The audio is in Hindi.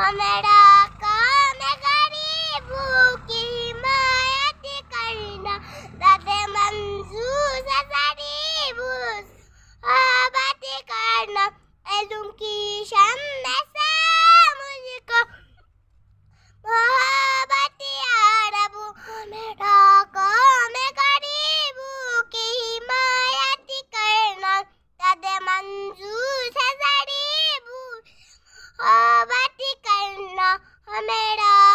हमेरा काम है गरीबों की हिमायत करना, दादे मंजूर से गरीबों बात करना, इल्म की शम्मे से मुझको मोहब्बत यारब। हमेरा काम है गरीबों की हिमायत करना, दादे मंजूर से गरीबों बात करना, हमेरा